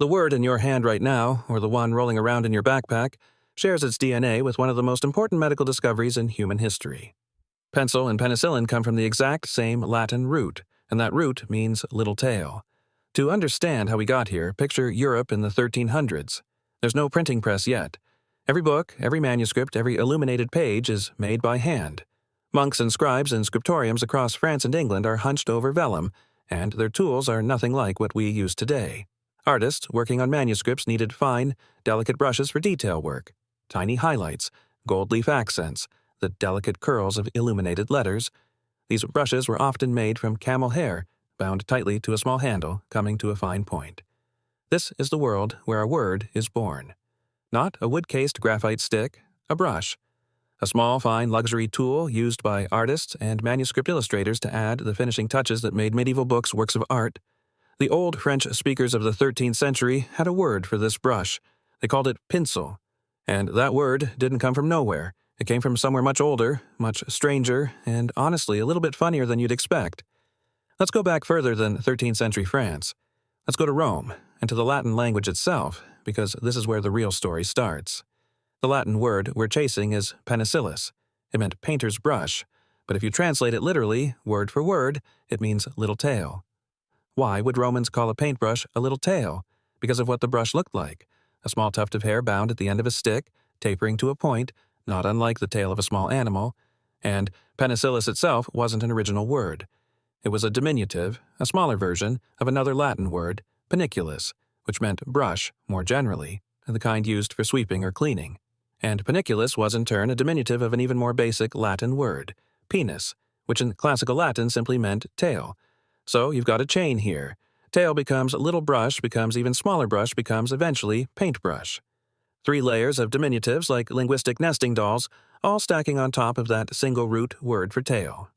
The word in your hand right now, or the one rolling around in your backpack, shares its DNA with one of the most important medical discoveries in human history. Pencil and penicillin come from the exact same Latin root, and that root means little tail. To understand how we got here, picture Europe in the 1300s. There's no printing press yet. Every book, every manuscript, every illuminated page is made by hand. Monks and scribes in scriptoriums across France and England are hunched over vellum, and their tools are nothing like what we use today. Artists working on manuscripts needed fine, delicate brushes for detail work, tiny highlights, gold leaf accents, the delicate curls of illuminated letters. These brushes were often made from camel hair, bound tightly to a small handle, coming to a fine point. This is the world where a word is born. Not a wood-cased graphite stick, a brush. A small, fine luxury tool used by artists and manuscript illustrators to add the finishing touches that made medieval books works of art. The old French speakers of the 13th century had a word for this brush. They called it pincel. And that word didn't come from nowhere. It came from somewhere much older, much stranger, and honestly a little bit funnier than you'd expect. Let's go back further than 13th century France. Let's go to Rome, and to the Latin language itself, because this is where the real story starts. The Latin word we're chasing is penicillus. It meant painter's brush, but if you translate it literally, word for word, it means little tail. Why would Romans call a paintbrush a little tail? Because of what the brush looked like. A small tuft of hair bound at the end of a stick, tapering to a point, not unlike the tail of a small animal. And penicillus itself wasn't an original word. It was a diminutive, a smaller version, of another Latin word, peniculus, which meant brush, more generally, the kind used for sweeping or cleaning. And peniculus was in turn a diminutive of an even more basic Latin word, penis, which in classical Latin simply meant tail. So you've got a chain here. Tail becomes little brush, becomes even smaller brush, becomes eventually paintbrush. 3 layers of diminutives like linguistic nesting dolls, all stacking on top of that single root word for tail.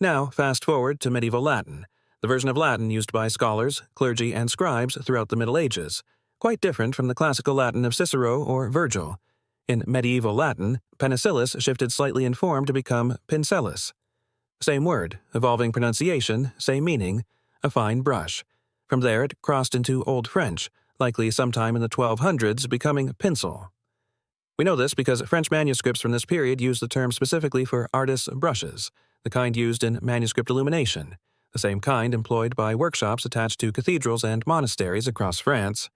Now, fast forward to medieval Latin, the version of Latin used by scholars, clergy, and scribes throughout the Middle Ages, quite different from the classical Latin of Cicero or Virgil. In medieval Latin, penicillus shifted slightly in form to become pincellus. Same word, evolving pronunciation, same meaning, a fine brush. From there it crossed into Old French, likely sometime in the 1200s, becoming pincel. We know this because French manuscripts from this period use the term specifically for artists' brushes, the kind used in manuscript illumination, the same kind employed by workshops attached to cathedrals and monasteries across France.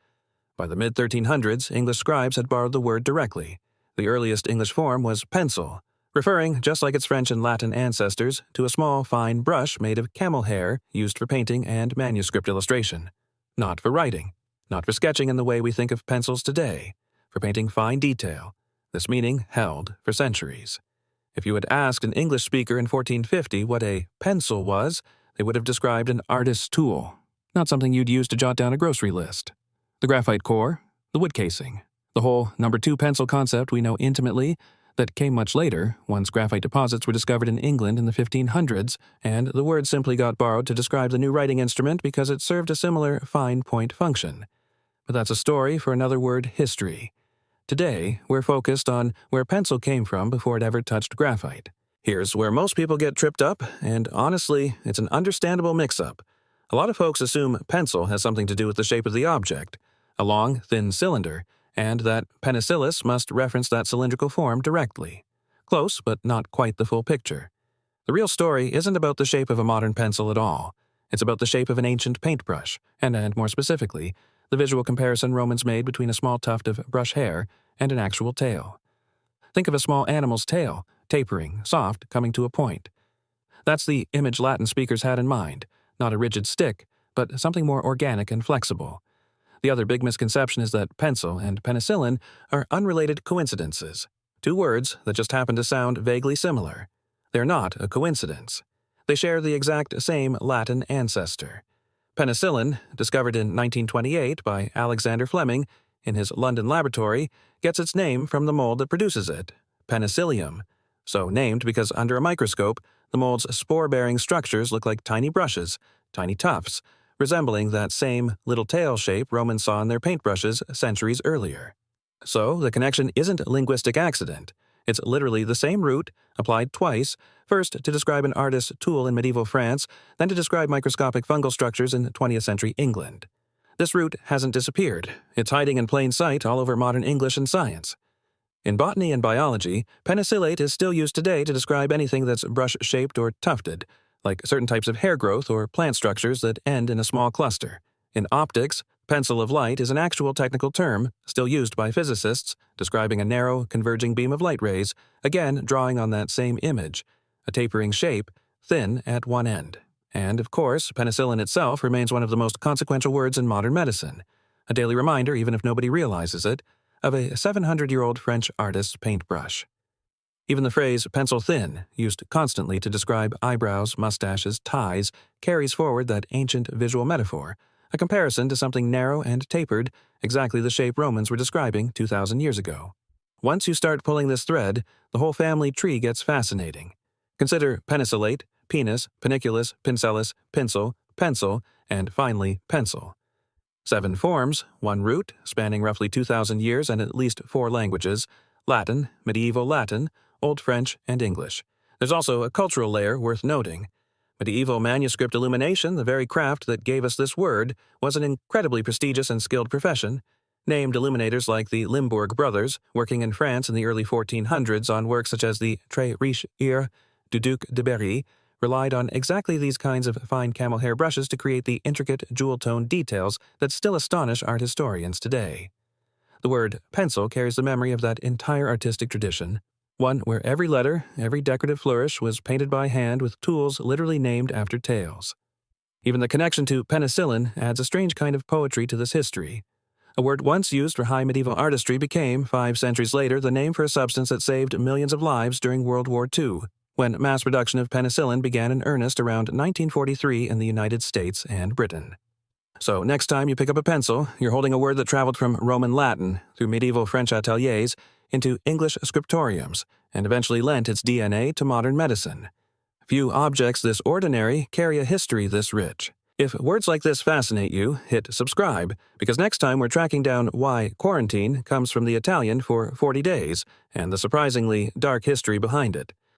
By the mid-1300s, English scribes had borrowed the word directly. The earliest English form was pencil, referring, just like its French and Latin ancestors, to a small, fine brush made of camel hair used for painting and manuscript illustration. Not for writing, not for sketching in the way we think of pencils today, for painting fine detail. This meaning held for centuries. If you had asked an English speaker in 1450 what a pencil was, they would have described an artist's tool, not something you'd use to jot down a grocery list. The graphite core, the wood casing, the whole number 2 pencil concept we know intimately, that came much later, once graphite deposits were discovered in England in the 1500s, and the word simply got borrowed to describe the new writing instrument because it served a similar fine point function. But that's a story for another word, history. Today, we're focused on where pencil came from before it ever touched graphite. Here's where most people get tripped up, and honestly, it's an understandable mix-up. A lot of folks assume pencil has something to do with the shape of the object, a long, thin cylinder, and that penicillus must reference that cylindrical form directly. Close, but not quite the full picture. The real story isn't about the shape of a modern pencil at all. It's about the shape of an ancient paintbrush, and more specifically, the visual comparison Romans made between a small tuft of brush hair and an actual tail. Think of a small animal's tail, tapering, soft, coming to a point. That's the image Latin speakers had in mind, not a rigid stick, but something more organic and flexible. The other big misconception is that pencil and penicillin are unrelated coincidences, 2 words that just happen to sound vaguely similar. They're not a coincidence. They share the exact same Latin ancestor. Penicillin, discovered in 1928 by Alexander Fleming in his London laboratory, gets its name from the mold that produces it, Penicillium, so named because under a microscope, the mold's spore-bearing structures look like tiny brushes, tiny tufts, resembling that same little tail shape Romans saw in their paintbrushes centuries earlier. So the connection isn't a linguistic accident. It's literally the same root, applied twice, first to describe an artist's tool in medieval France, then to describe microscopic fungal structures in 20th century England. This root hasn't disappeared. It's hiding in plain sight all over modern English and science. In botany and biology, penicillate is still used today to describe anything that's brush-shaped or tufted, like certain types of hair growth or plant structures that end in a small cluster. In optics, pencil of light is an actual technical term, still used by physicists, describing a narrow, converging beam of light rays, again drawing on that same image, a tapering shape, thin at one end. And, of course, penicillin itself remains one of the most consequential words in modern medicine, a daily reminder, even if nobody realizes it, of a 700-year-old French artist's paintbrush. Even the phrase pencil thin, used constantly to describe eyebrows, mustaches, ties, carries forward that ancient visual metaphor, a comparison to something narrow and tapered, exactly the shape Romans were describing 2,000 years ago. Once you start pulling this thread, the whole family tree gets fascinating. Consider penicillate, penis, peniculus, pincellus, pincel, pencil, and finally pencil. 7 forms, 1 root, spanning roughly 2,000 years and at least 4 languages: Latin, medieval Latin, Old French, and English. There's also a cultural layer worth noting. Medieval manuscript illumination, the very craft that gave us this word, was an incredibly prestigious and skilled profession. Named illuminators like the Limbourg brothers, working in France in the early 1400s on works such as the Très riche Ire du Duc de Berry, relied on exactly these kinds of fine camel hair brushes to create the intricate jewel-tone details that still astonish art historians today. The word pencil carries the memory of that entire artistic tradition, one where every letter, every decorative flourish was painted by hand with tools literally named after tales. Even the connection to penicillin adds a strange kind of poetry to this history. A word once used for high medieval artistry became, 5 centuries later, the name for a substance that saved millions of lives during World War II, when mass production of penicillin began in earnest around 1943 in the United States and Britain. So next time you pick up a pencil, you're holding a word that traveled from Roman Latin through medieval French ateliers into English scriptoriums and eventually lent its DNA to modern medicine. Few objects this ordinary carry a history this rich. If words like this fascinate you, hit subscribe, because next time we're tracking down why quarantine comes from the Italian for 40 days and the surprisingly dark history behind it.